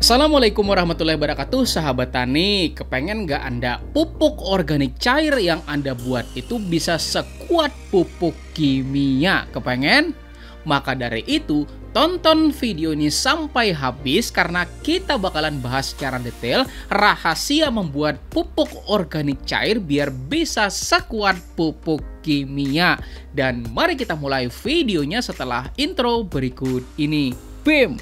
Assalamualaikum warahmatullahi wabarakatuh, sahabat tani. Kepengen nggak Anda pupuk organik cair yang Anda buat itu bisa sekuat pupuk kimia? Kepengen? Maka dari itu, tonton video ini sampai habis karena kita bakalan bahas secara detail rahasia membuat pupuk organik cair biar bisa sekuat pupuk kimia. Dan mari kita mulai videonya setelah intro berikut ini. BIM!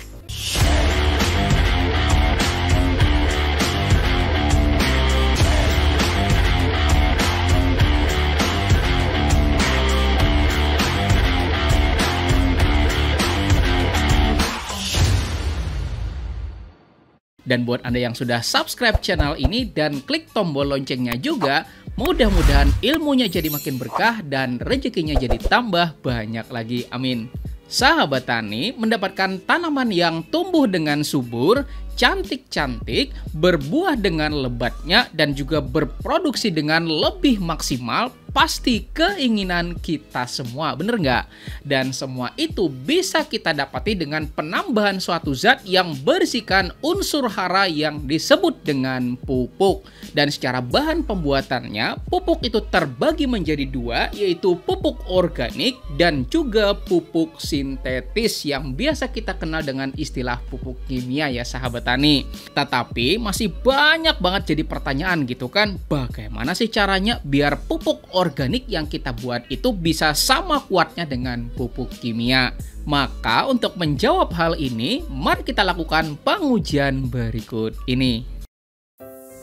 Dan buat Anda yang sudah subscribe channel ini dan klik tombol loncengnya juga, mudah-mudahan ilmunya jadi makin berkah dan rezekinya jadi tambah banyak lagi. Amin. Sahabat tani, mendapatkan tanaman yang tumbuh dengan subur, cantik-cantik, berbuah dengan lebatnya, dan juga berproduksi dengan lebih maksimal, pasti keinginan kita semua, bener nggak? Dan semua itu bisa kita dapati dengan penambahan suatu zat yang berisikan unsur hara yang disebut dengan pupuk. Dan secara bahan pembuatannya, pupuk itu terbagi menjadi dua, yaitu pupuk organik dan juga pupuk sintetis yang biasa kita kenal dengan istilah pupuk kimia ya sahabat tani. Tetapi masih banyak banget jadi pertanyaan gitu kan, bagaimana sih caranya biar pupuk organik yang kita buat itu bisa sama kuatnya dengan pupuk kimia? Maka untuk menjawab hal ini, mari kita lakukan pengujian berikut ini.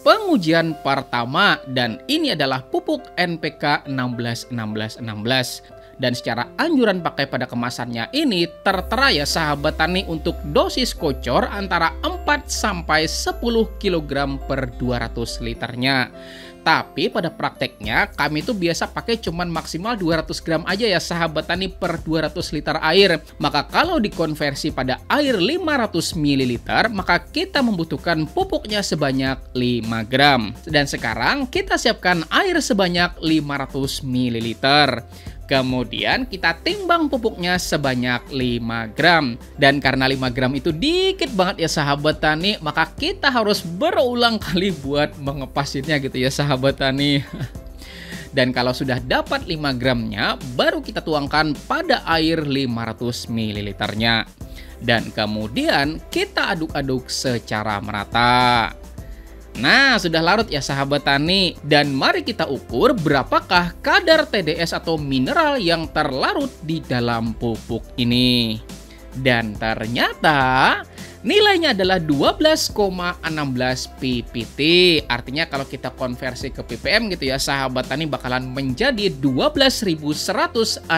Pengujian pertama, dan ini adalah pupuk NPK 16-16-16. Dan secara anjuran pakai pada kemasannya ini tertera ya sahabat tani untuk dosis kocor antara 4-10 kg per 200 liternya. Tapi pada prakteknya kami itu biasa pakai cuman maksimal 200 gram aja ya sahabat tani per 200 liter air. Maka kalau dikonversi pada air 500 ml, maka kita membutuhkan pupuknya sebanyak 5 gram. Dan sekarang kita siapkan air sebanyak 500 ml. Kemudian kita timbang pupuknya sebanyak 5 gram. Dan karena 5 gram itu dikit banget ya sahabat tani, maka kita harus berulang kali buat mengepasinnya gitu ya sahabat tani. Dan kalau sudah dapat 5 gramnya, baru kita tuangkan pada air 500 ml-nya. Dan kemudian kita aduk-aduk secara merata. Nah, sudah larut ya sahabat tani, dan mari kita ukur berapakah kadar TDS atau mineral yang terlarut di dalam pupuk ini. Dan ternyata nilainya adalah 12,16 ppt. Artinya kalau kita konversi ke ppm gitu ya sahabat tani bakalan menjadi 12.160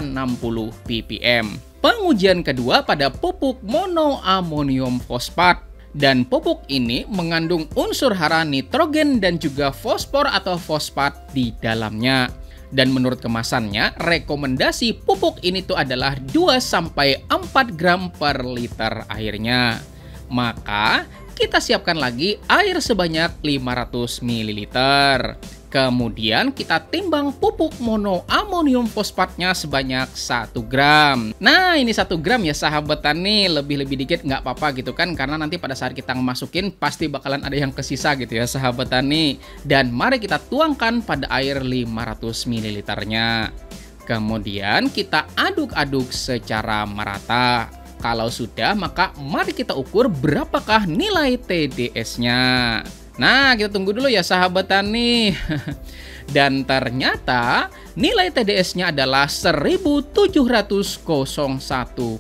ppm. Pengujian kedua pada pupuk monoamonium fosfat. Dan pupuk ini mengandung unsur hara nitrogen dan juga fosfor atau fosfat di dalamnya. Dan menurut kemasannya, rekomendasi pupuk ini tuh adalah 2-4 gram per liter airnya. Maka kita siapkan lagi air sebanyak 500 ml. Kemudian kita timbang pupuk monoamonium fosfatnya sebanyak 1 gram. Nah ini 1 gram ya sahabat tani, lebih-lebih dikit nggak apa-apa gitu kan, karena nanti pada saat kita masukin pasti bakalan ada yang kesisa gitu ya sahabat tani. Dan mari kita tuangkan pada air 500 ml-nya. Kemudian kita aduk-aduk secara merata. Kalau sudah, maka mari kita ukur berapakah nilai TDS-nya. Nah, kita tunggu dulu ya sahabat tani. Dan ternyata nilai TDS-nya adalah 1701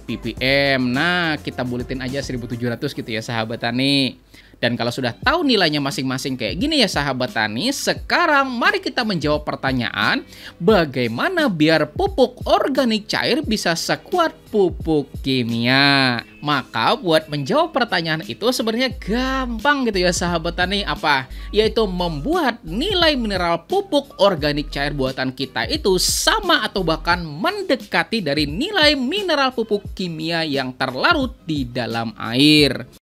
ppm. Nah, kita buletin aja 1700 gitu ya sahabat tani. Dan kalau sudah tahu nilainya masing-masing kayak gini ya sahabat tani, sekarang mari kita menjawab pertanyaan, bagaimana biar pupuk organik cair bisa sekuat pupuk kimia? Maka buat menjawab pertanyaan itu sebenarnya gampang gitu ya sahabat tani. Apa? Yaitu membuat nilai mineral pupuk organik cair buatan kita itu sama atau bahkan mendekati dari nilai mineral pupuk kimia yang terlarut di dalam air.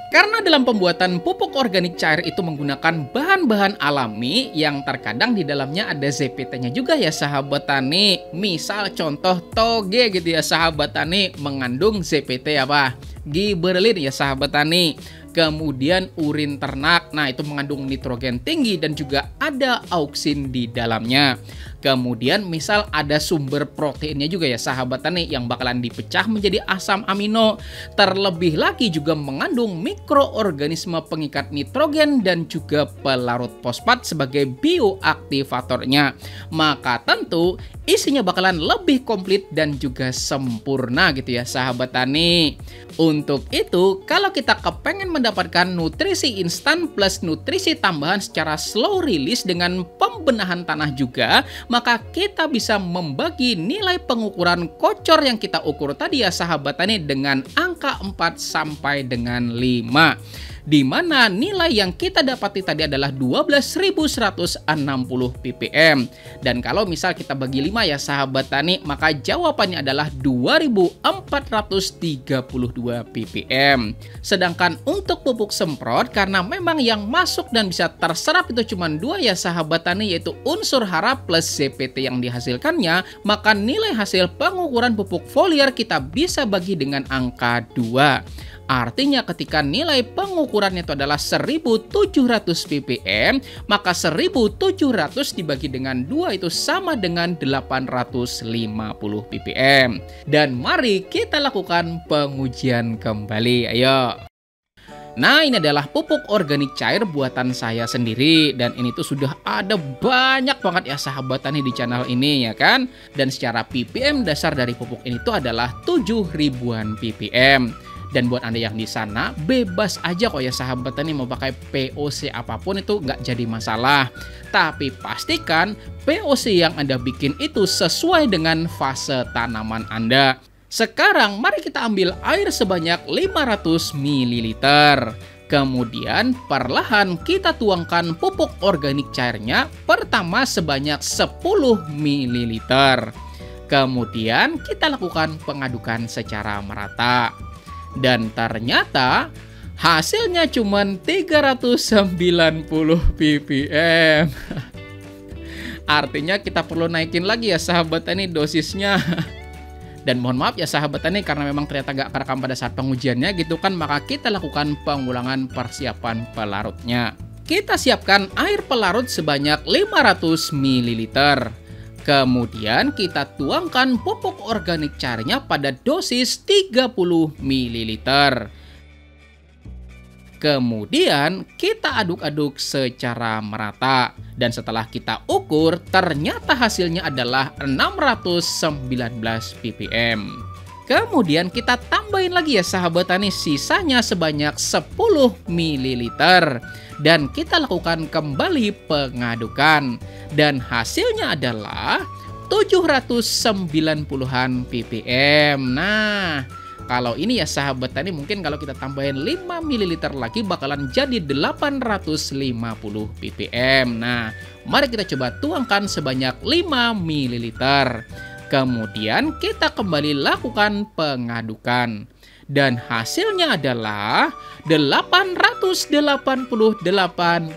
Karena dalam pembuatan pupuk organik cair itu menggunakan bahan-bahan alami yang terkadang di dalamnya ada ZPT-nya juga ya sahabat tani. Misal contoh toge gitu ya sahabat tani mengandung ZPT apa? Gibberellin ya sahabat tani. Kemudian urin ternak, nah itu mengandung nitrogen tinggi dan juga ada auksin di dalamnya. Kemudian misal ada sumber proteinnya juga ya sahabat tani yang bakalan dipecah menjadi asam amino. Terlebih lagi juga mengandung mikroorganisme pengikat nitrogen dan juga pelarut fosfat sebagai bioaktivatornya. Maka tentu isinya bakalan lebih komplit dan juga sempurna gitu ya sahabat tani. Untuk itu, kalau kita kepengen mendapatkan nutrisi instan plus nutrisi tambahan secara slow release dengan pembenahan tanah juga, maka kita bisa membagi nilai pengukuran kocor yang kita ukur tadi ya sahabat tani dengan angka 4 sampai dengan 5. Di mana nilai yang kita dapati tadi adalah 12.160 ppm. Dan kalau misal kita bagi 5 ya sahabat tani, maka jawabannya adalah 2.432 ppm. Sedangkan untuk pupuk semprot, karena memang yang masuk dan bisa terserap itu cuma 2 ya sahabat tani, yaitu unsur hara plus ZPT yang dihasilkannya, maka nilai hasil pengukuran pupuk foliar kita bisa bagi dengan angka 2. Artinya ketika nilai pengukurannya itu adalah 1700 ppm, maka 1700 dibagi dengan 2 itu sama dengan 850 ppm. Dan mari kita lakukan pengujian kembali, ayo. Nah, ini adalah pupuk organik cair buatan saya sendiri dan ini tuh sudah ada banyak banget ya sahabat tani di channel ini ya kan. Dan secara ppm dasar dari pupuk ini tuh adalah 7.000-an ppm. Dan buat Anda yang di sana, bebas aja kok ya sahabat tani mau pakai POC apapun itu nggak jadi masalah. Tapi pastikan POC yang Anda bikin itu sesuai dengan fase tanaman Anda. Sekarang mari kita ambil air sebanyak 500 ml. Kemudian perlahan kita tuangkan pupuk organik cairnya pertama sebanyak 10 ml. Kemudian kita lakukan pengadukan secara merata. Dan ternyata hasilnya cuma 390 ppm. Artinya kita perlu naikin lagi ya sahabat tani dosisnya. Dan mohon maaf ya sahabat tani karena memang ternyata gak kerekam pada saat pengujiannya gitu kan, maka kita lakukan pengulangan persiapan pelarutnya. Kita siapkan air pelarut sebanyak 500 ml. Kemudian kita tuangkan pupuk organik cairnya pada dosis 30 ml. Kemudian kita aduk-aduk secara merata. Dan setelah kita ukur, ternyata hasilnya adalah 619 ppm. Kemudian kita tambahin lagi ya sahabat tani sisanya sebanyak 10 ml. Dan kita lakukan kembali pengadukan. Dan hasilnya adalah 790-an ppm. Nah, kalau ini ya sahabat tani mungkin kalau kita tambahin 5 ml lagi bakalan jadi 850 ppm. Nah, mari kita coba tuangkan sebanyak 5 ml. Kemudian kita kembali lakukan pengadukan. Dan hasilnya adalah 888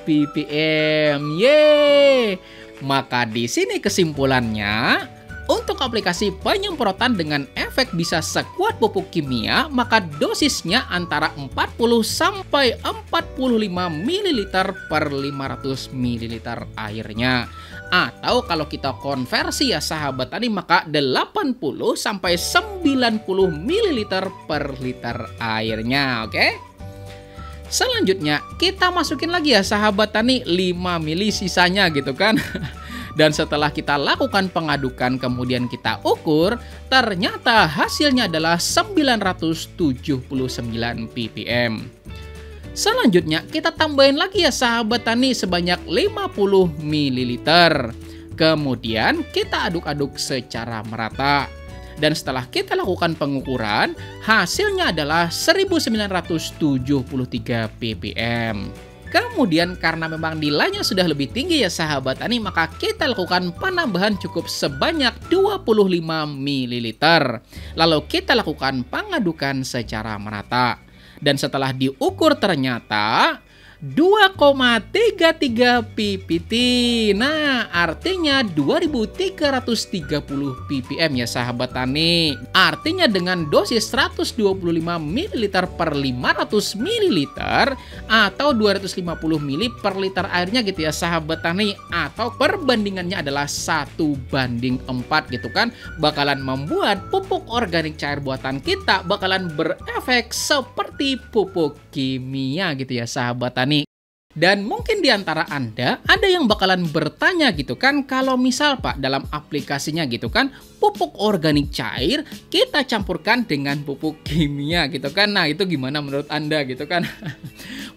ppm. Yeay! Maka di sini kesimpulannya, untuk aplikasi penyemprotan dengan efek bisa sekuat pupuk kimia, maka dosisnya antara 40 sampai 45 ml per 500 ml airnya. Atau kalau kita konversi ya sahabat tadi, maka 80 sampai 90 ml per liter airnya, oke? Selanjutnya kita masukin lagi ya sahabat tani 5 mili sisanya gitu kan. Dan setelah kita lakukan pengadukan kemudian kita ukur, ternyata hasilnya adalah 979 ppm. Selanjutnya kita tambahin lagi ya sahabat tani sebanyak 50 ml. Kemudian kita aduk-aduk secara merata. Dan setelah kita lakukan pengukuran, hasilnya adalah 1973 ppm. Kemudian karena memang nilainya sudah lebih tinggi ya sahabat tani, maka kita lakukan penambahan cukup sebanyak 25 ml. Lalu kita lakukan pengadukan secara merata. Dan setelah diukur ternyata 2,33 ppt. Nah, artinya 2330 ppm ya sahabat tani. Artinya dengan dosis 125 ml per 500 ml atau 250 ml per liter airnya gitu ya sahabat tani, atau perbandingannya adalah 1:4 gitu kan, bakalan membuat pupuk organik cair buatan kita bakalan berefek seperti pupuk kimia gitu ya sahabat tani. Dan mungkin di antara Anda ada yang bakalan bertanya gitu kan, kalau misal Pak dalam aplikasinya gitu kan, pupuk organik cair kita campurkan dengan pupuk kimia gitu kan. Nah, itu gimana menurut Anda gitu kan?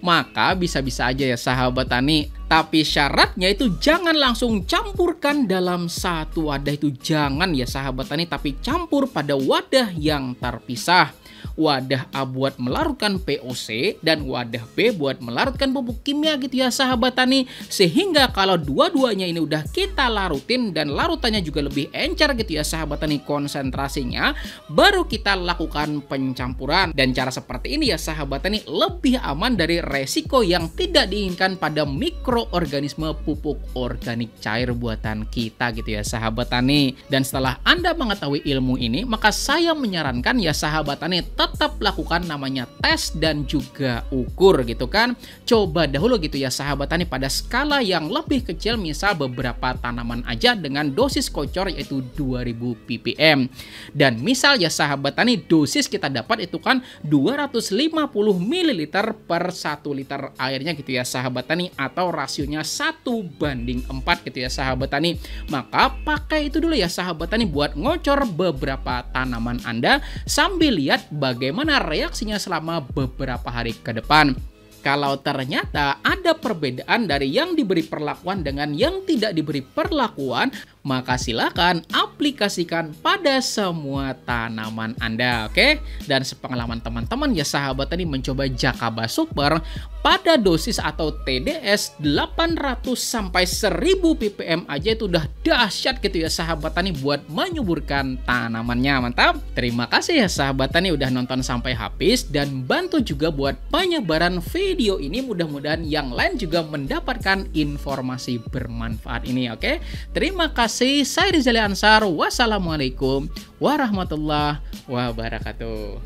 Maka bisa-bisa aja ya sahabat tani. Tapi syaratnya itu jangan langsung campurkan dalam satu wadah, itu jangan ya sahabat tani, tapi campur pada wadah yang terpisah. Wadah A buat melarutkan POC dan wadah B buat melarutkan pupuk kimia gitu ya sahabat tani. Sehingga kalau dua-duanya ini udah kita larutin dan larutannya juga lebih encer gitu ya sahabat tani konsentrasinya, baru kita lakukan pencampuran. Dan cara seperti ini ya sahabat tani lebih aman dari resiko yang tidak diinginkan pada mikroorganisme pupuk organik cair buatan kita gitu ya sahabat tani. Dan setelah Anda mengetahui ilmu ini, maka saya menyarankan ya sahabat tani tetap lakukan namanya tes dan juga ukur gitu kan. Coba dahulu gitu ya sahabat tani pada skala yang lebih kecil, misal beberapa tanaman aja dengan dosis kocor yaitu 2000 ppm. Dan misal ya sahabat tani dosis kita dapat itu kan 250 ml per 1 liter airnya gitu ya sahabat tani, atau rasionya 1:4 gitu ya sahabat tani. Maka pakai itu dulu ya sahabat tani buat ngocor beberapa tanaman Anda sambil lihat bagaimana reaksinya selama beberapa hari ke depan. Kalau ternyata ada perbedaan dari yang diberi perlakuan dengan yang tidak diberi perlakuan, maka silakan aplikasikan pada semua tanaman Anda, oke? Dan sepengalaman teman-teman ya sahabat tani mencoba Jakaba Super pada dosis atau TDS 800 sampai 1000 ppm aja itu udah dahsyat gitu ya sahabat tani buat menyuburkan tanamannya. Mantap. Terima kasih ya sahabat tani udah nonton sampai habis dan bantu juga buat penyebaran video ini, mudah-mudahan yang lain juga mendapatkan informasi bermanfaat ini, oke? Terima kasih. Saya Rizali Ansar. Wassalamualaikum warahmatullahi wabarakatuh.